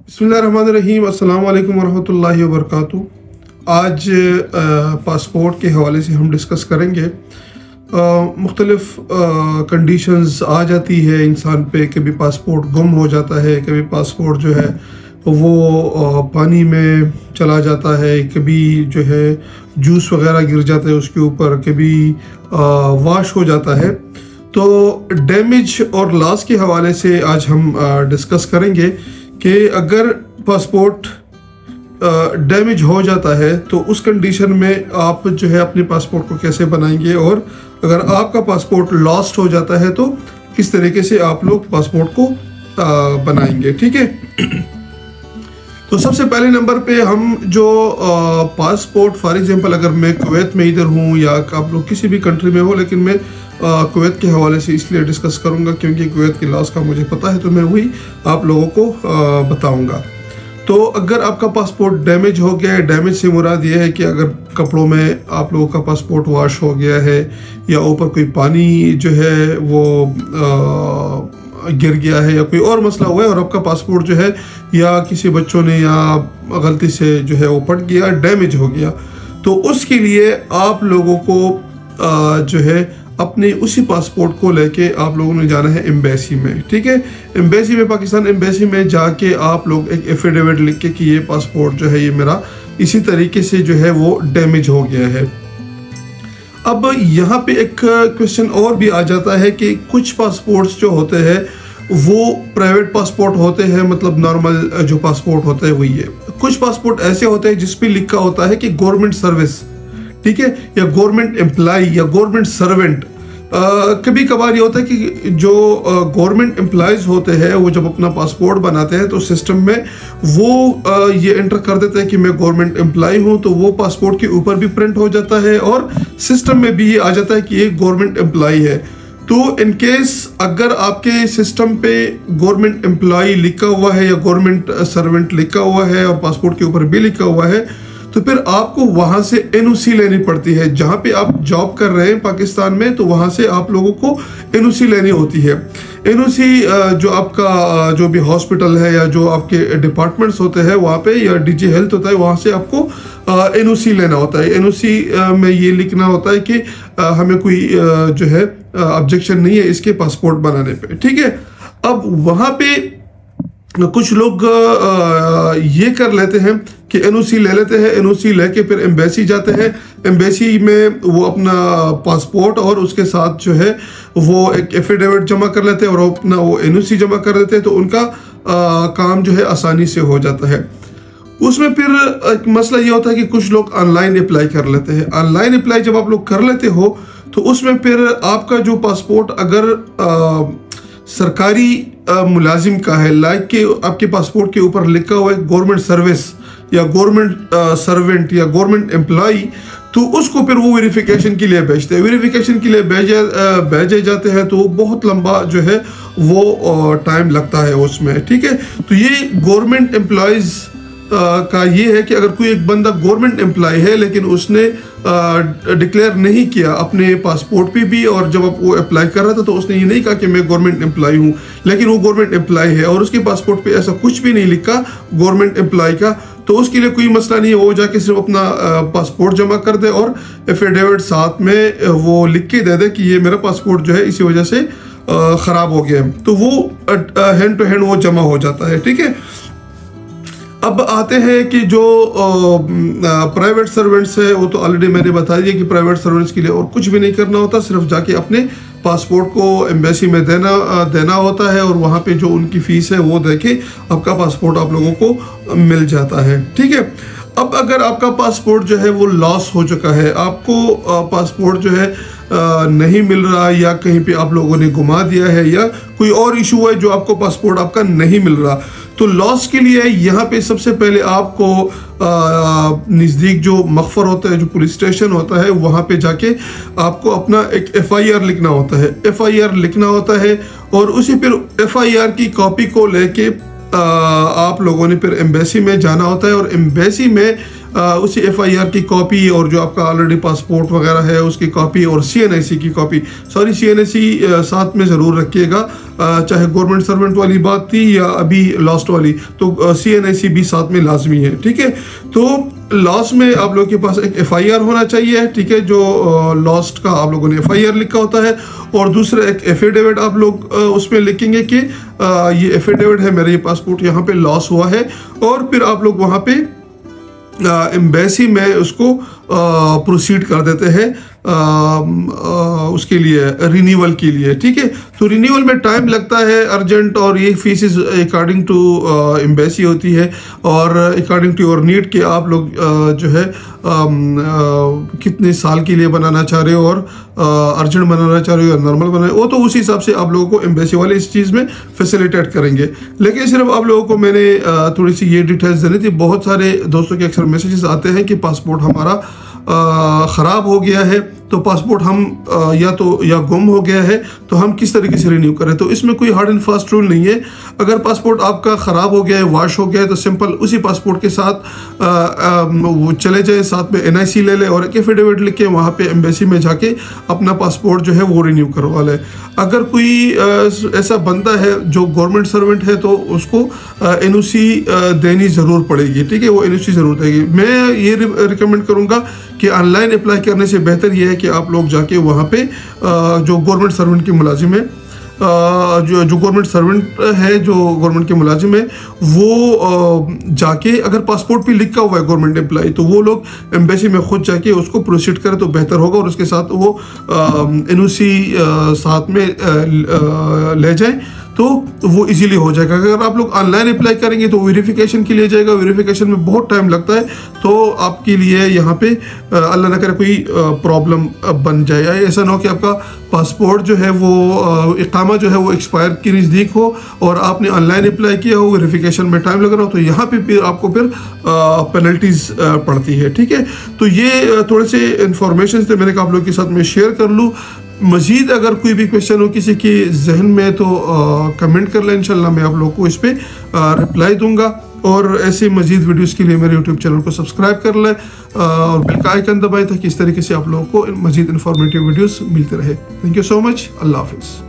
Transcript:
बिस्मिल्लाहिर्रहमानिर्रहीम, अस्सलाम वालेकुम वरहमतुल्लाहि वबरकातुहू। आज पासपोर्ट के हवाले से हम डिस्कस करेंगे। मुख्तलिफ़ कंडीशंस आ जाती है इंसान पे, कभी पासपोर्ट गुम हो जाता है, कभी पासपोर्ट जो है वो पानी में चला जाता है, कभी जो है जूस वगैरह गिर जाता है उसके ऊपर, कभी वाश हो जाता है। तो डैमेज और लॉस के हवाले से आज हम डिस्कस करेंगे कि अगर पासपोर्ट डैमेज हो जाता है तो उस कंडीशन में आप जो है अपने पासपोर्ट को कैसे बनाएंगे, और अगर आपका पासपोर्ट लॉस्ट हो जाता है तो किस तरीके से आप लोग पासपोर्ट को बनाएंगे। ठीक है, तो सबसे पहले नंबर पे हम जो पासपोर्ट, फॉर एग्जांपल अगर मैं कुवैत में इधर हूँ या आप लोग किसी भी कंट्री में हो, लेकिन मैं कुवैत के हवाले से इसलिए डिस्कस करूँगा क्योंकि कुवैत के लॉस का मुझे पता है, तो मैं वही आप लोगों को बताऊँगा। तो अगर आपका पासपोर्ट डैमेज हो गया है, डैमेज से मुराद ये है कि अगर कपड़ों में आप लोगों का पासपोर्ट वॉश हो गया है या ऊपर कोई पानी जो है वो गिर गया है या कोई और मसला हुआ है और आपका पासपोर्ट जो है या किसी बच्चों ने या गलती से जो है वो फट गया, डैमेज हो गया, तो उसके लिए आप लोगों को जो है अपने उसी पासपोर्ट को लेके आप लोगों ने जाना है एम्बेसी में। ठीक है, एम्बेसी में, पाकिस्तान एम्बेसी में जाके आप लोग एक एफिडेविट लिख के कि ये पासपोर्ट जो है ये मेरा इसी तरीके से जो है वो डैमेज हो गया है। अब यहाँ पे एक क्वेश्चन और भी आ जाता है कि कुछ पासपोर्ट्स जो होते हैं वो प्राइवेट पासपोर्ट होते हैं, मतलब नॉर्मल जो पासपोर्ट होता है वही है। कुछ पासपोर्ट ऐसे होते हैं जिस पे लिखा होता है कि गवर्नमेंट सर्विस, ठीक है, या गवर्नमेंट एम्प्लॉय या गवर्नमेंट सर्वेंट। कभी कभार ये होता है कि जो गवर्नमेंट एम्प्लॉयज़ होते हैं वो जब अपना पासपोर्ट बनाते हैं तो सिस्टम में वो ये एंटर कर देते हैं कि मैं गवर्नमेंट एम्प्लॉय हूँ, तो वो पासपोर्ट के ऊपर भी प्रिंट हो जाता है और सिस्टम में भी ये आ जाता है कि ये गवर्नमेंट एम्प्लॉय है। तो इन केस अगर आपके सिस्टम पे गवर्नमेंट एम्प्लॉय लिखा हुआ है या गवर्नमेंट सर्वेंट लिखा हुआ है और पासपोर्ट के ऊपर भी लिखा हुआ है, तो फिर आपको वहां से एनओसी लेनी पड़ती है। जहां पे आप जॉब कर रहे हैं पाकिस्तान में, तो वहां से आप लोगों को एनओसी लेनी होती है। एनओसी जो आपका जो भी हॉस्पिटल है या जो आपके डिपार्टमेंट्स होते हैं वहाँ पे, या डीजी हेल्थ होता है, वहाँ से आपको एनओसी लेना होता है। एनओसी में ये लिखना होता है कि हमें कोई जो है ऑब्जेक्शन नहीं है इसके पासपोर्ट बनाने पे। ठीक है, अब वहाँ पे कुछ लोग ये कर लेते हैं कि एनओसी ले लेते हैं, एनओसी लेके फिर एम्बेसी जाते हैं। एम्बेसी में वो अपना पासपोर्ट और उसके साथ जो है वो एक एफिडेविट जमा कर लेते हैं और अपना वो एनओसी जमा कर देते हैं, तो उनका काम जो है आसानी से हो जाता है। उसमें फिर एक मसला ये होता है कि कुछ लोग ऑनलाइन अप्लाई कर लेते हैं। ऑनलाइन अप्लाई जब आप लोग कर लेते हो तो उसमें फिर आपका जो पासपोर्ट अगर सरकारी मुलाजिम का है, लाइक कि आपके पासपोर्ट के ऊपर लिखा हुआ है गवर्नमेंट सर्विस या गवर्नमेंट सर्वेंट या गवर्नमेंट एम्प्लॉय, तो उसको फिर वो वेरिफिकेशन के लिए भेजते हैं। वेरिफिकेशन के लिए भेजे जाते हैं तो बहुत लंबा जो है वो टाइम लगता है उसमें। ठीक है, तो ये गवर्नमेंट एम्प्लॉयज़ का ये है कि अगर कोई एक बंदा गवर्नमेंट एम्प्लॉय है लेकिन उसने डिक्लेयर नहीं किया अपने पासपोर्ट पे भी, और जब वो अप्लाई कर रहा था तो उसने ये नहीं कहा कि मैं गवर्नमेंट एम्प्लॉय हूँ, लेकिन वो गवर्नमेंट एम्प्लॉय है और उसके पासपोर्ट पे ऐसा कुछ भी नहीं लिखा गवर्नमेंट एम्प्लॉय का, तो उसके लिए कोई मसला नहीं है। वो जाके सिर्फ अपना पासपोर्ट जमा कर दे और एफिडेविट साथ में वो लिख के दे दे कि ये मेरा पासपोर्ट जो है इसी वजह से ख़राब हो गया है, तो वो हैंड टू हैंड वो जमा हो जाता है। ठीक है, अब आते हैं कि जो प्राइवेट सर्वेंट्स है वो तो ऑलरेडी मैंने बता दिया कि प्राइवेट सर्वेंट्स के लिए और कुछ भी नहीं करना होता, सिर्फ जाके अपने पासपोर्ट को एम्बेसी में देना होता है और वहाँ पे जो उनकी फ़ीस है वो देके आपका पासपोर्ट आप लोगों को मिल जाता है। ठीक है, अब अगर आपका पासपोर्ट जो है वो लॉस हो चुका है, आपको पासपोर्ट जो है नहीं मिल रहा या कहीं पे आप लोगों ने घुमा दिया है या कोई और इशू है जो आपको पासपोर्ट आपका नहीं मिल रहा, तो लॉस के लिए यहाँ पे सबसे पहले आपको नज़दीक जो मखफर होता है, जो पुलिस स्टेशन होता है, वहाँ पे जाके आपको अपना एक FIR लिखना होता है। FIR लिखना होता है और उसी फिर FIR की कॉपी को लेके आप लोगों ने फिर एम्बेसी में जाना होता है और एम्बेसी में उसी FIR की कॉपी और जो आपका ऑलरेडी पासपोर्ट वगैरह है उसकी कॉपी और CNIC की कॉपी, सॉरी CNIC साथ में ज़रूर रखिएगा, चाहे गवर्नमेंट सर्वेंट वाली बात थी या अभी लॉस्ट वाली, तो CNIC भी साथ में लाजमी है, ठीक है। तो लॉस में आप लोगों के पास एक FIR होना चाहिए, ठीक है, जो लॉस्ट का आप लोगों ने FIR लिखा होता है, और दूसरा एक एफिडेविट आप लोग उसमें लिखेंगे कि ये एफिडेविट है, मेरा ये पासपोर्ट यहाँ पे लॉस हुआ है, और फिर आप लोग वहाँ पे एम्बेसी में उसको प्रोसीड कर देते हैं उसके लिए, रिन्यूअल के लिए, ठीक है। तो रिन्यूअल में टाइम लगता है अर्जेंट, और ये फीसिस अकॉर्डिंग टू एम्बेसी होती है, और अकॉर्डिंग टू योर नीड के आप लोग जो है कितने साल के लिए बनाना चाह रहे हो, और अर्जेंट बनाना चाह रहे हो या नॉर्मल बनाना, वो तो उसी हिसाब से आप लोगों को एम्बेसी वाले इस चीज़ में फैसिलिटेट करेंगे। लेकिन सिर्फ आप लोगों को मैंने थोड़ी सी ये डिटेल्स देनी थी। बहुत सारे दोस्तों के अक्सर मैसेजेस आते हैं कि पासपोर्ट हमारा ख़राब हो गया है, तो पासपोर्ट हम या गुम हो गया है, तो हम किस तरीके से रिन्यू करें। तो इसमें कोई हार्ड एंड फास्ट रूल नहीं है। अगर पासपोर्ट आपका ख़राब हो गया है, वॉश हो गया है, तो सिंपल उसी पासपोर्ट के साथ वो चले जाए, साथ में NIC ले ले और एक एफिडेविट लिख के वहाँ पे एम्बेसी में जाके अपना पासपोर्ट जो है वो रिन्यू करवा ले। अगर कोई ऐसा बंदा है जो गवर्नमेंट सर्वेंट है, तो उसको NOC देनी ज़रूर पड़ेगी, ठीक है, वो NOC ज़रूर देगी। मैं ये रिकमेंड करूँगा कि ऑनलाइन अप्लाई करने से बेहतर ये है कि आप लोग जाके वहाँ पे जो गवर्नमेंट सर्वेंट के मुलाजिम है, जो गवर्नमेंट सर्वेंट है, जो गवर्नमेंट के मुलाजिम है, वो जाके अगर पासपोर्ट पे लिखा हुआ है गवर्नमेंट एम्प्लॉय, तो वो लोग एम्बेसी में खुद जाके उसको प्रोसीड करें तो बेहतर होगा, और उसके साथ वो NOC साथ में ले जाएं तो वो इजीली हो जाएगा। अगर आप लोग ऑनलाइन अप्लाई करेंगे तो वेरिफिकेशन के लिए जाएगा, वेरिफिकेशन में बहुत टाइम लगता है, तो आपके लिए यहाँ पे अल्लाह ना करे कोई प्रॉब्लम बन जाए। ऐसा ना हो कि आपका पासपोर्ट जो है वो इकामा जो है वो एक्सपायर की नज़दीक हो और आपने ऑनलाइन अप्लाई किया हो, वेरिफिकेशन में टाइम लग रहा हो, तो यहाँ पे फिर आपको फिर पेनल्टीज पड़ती है, ठीक है। तो ये थोड़े से इंफॉर्मेशन थे, मैंने कहा आप लोगों के साथ मैं शेयर कर लूँ। मज़ीद अगर कोई भी क्वेश्चन हो किसी के जहन में तो कमेंट कर लें, इंशाल्लाह मैं आप लोगों को इस पर रिप्लाई दूंगा। और ऐसे मज़ीद वीडियोस के लिए मेरे यूट्यूब चैनल को सब्सक्राइब कर लें और बेल का आइकन दबाएं ताकि इस तरीके से आप लोगों को मज़ीद इन्फॉर्मेटिव वीडियोस मिलते रहे। Thank you so much. अल्लाह हाफिज़।